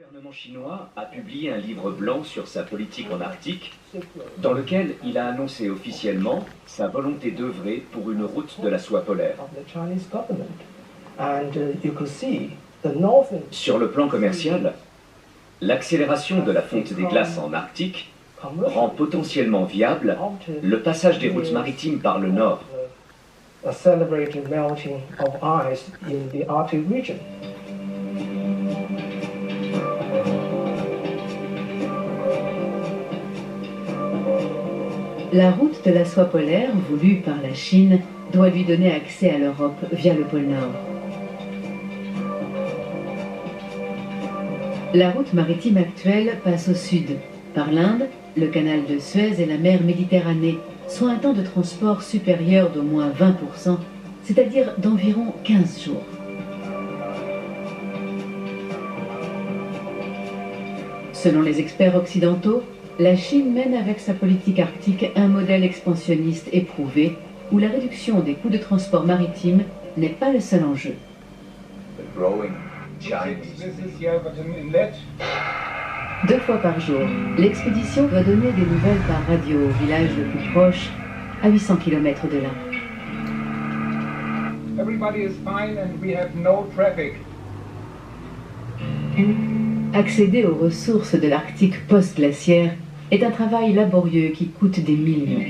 Le gouvernement chinois a publié un livre blanc sur sa politique en Arctique, dans lequel il a annoncé officiellement sa volonté d'œuvrer pour une route de la soie polaire. Sur le plan commercial, l'accélération de la fonte des glaces en Arctique rend potentiellement viable le passage des routes maritimes par le nord. La route de la soie polaire, voulue par la Chine, doit lui donner accès à l'Europe via le pôle Nord. La route maritime actuelle passe au sud, par l'Inde, le canal de Suez et la mer Méditerranée, soit un temps de transport supérieur d'au moins 20%, c'est-à-dire d'environ 15 jours. Selon les experts occidentaux, la Chine mène avec sa politique arctique un modèle expansionniste éprouvé, où la réduction des coûts de transport maritime n'est pas le seul enjeu. Deux fois par jour, l'expédition doit donner des nouvelles par radio au village le plus proche, à 800 km de là. Accéder aux ressources de l'Arctique post-glaciaire est un travail laborieux qui coûte des millions.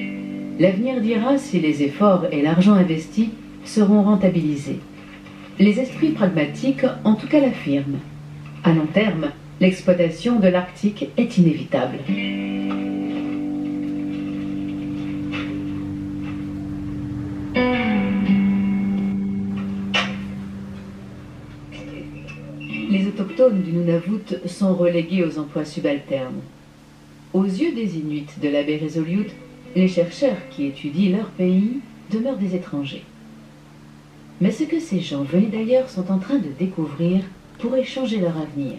L'avenir dira si les efforts et l'argent investi seront rentabilisés. Les esprits pragmatiques, en tout cas, l'affirment. À long terme, l'exploitation de l'Arctique est inévitable. Les autochtones du Nunavut sont relégués aux emplois subalternes. Aux yeux des Inuits de la baie Resolute, les chercheurs qui étudient leur pays demeurent des étrangers. Mais ce que ces gens venus d'ailleurs sont en train de découvrir pourrait changer leur avenir.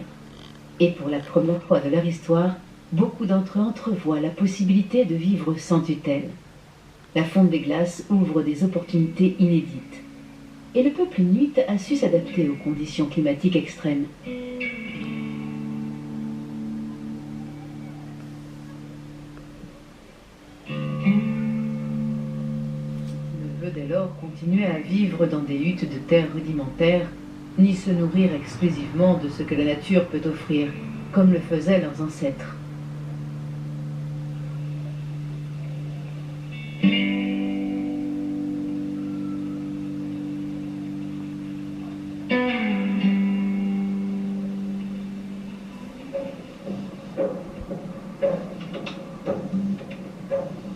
Et pour la première fois de leur histoire, beaucoup d'entre eux entrevoient la possibilité de vivre sans tutelle. La fonte des glaces ouvre des opportunités inédites. Et le peuple inuit a su s'adapter aux conditions climatiques extrêmes. Ne veut dès lors continuer à vivre dans des huttes de terre rudimentaires, ni se nourrir exclusivement de ce que la nature peut offrir, comme le faisaient leurs ancêtres.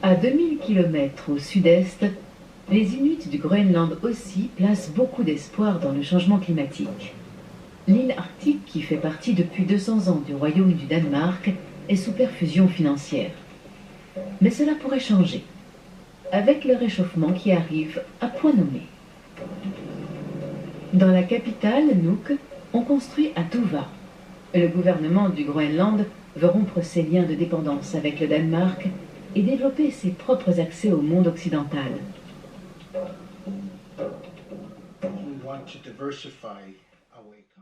À 2000 km au sud-est, les Inuits du Groenland aussi placent beaucoup d'espoir dans le changement climatique. L'île arctique, qui fait partie depuis 200 ans du royaume du Danemark, est sous perfusion financière. Mais cela pourrait changer, avec le réchauffement qui arrive à point nommé. Dans la capitale, Nuuk, on construit à tout va. Le gouvernement du Groenland veut rompre ses liens de dépendance avec le Danemark et développer ses propres accès au monde occidental. We want to diversify our economy.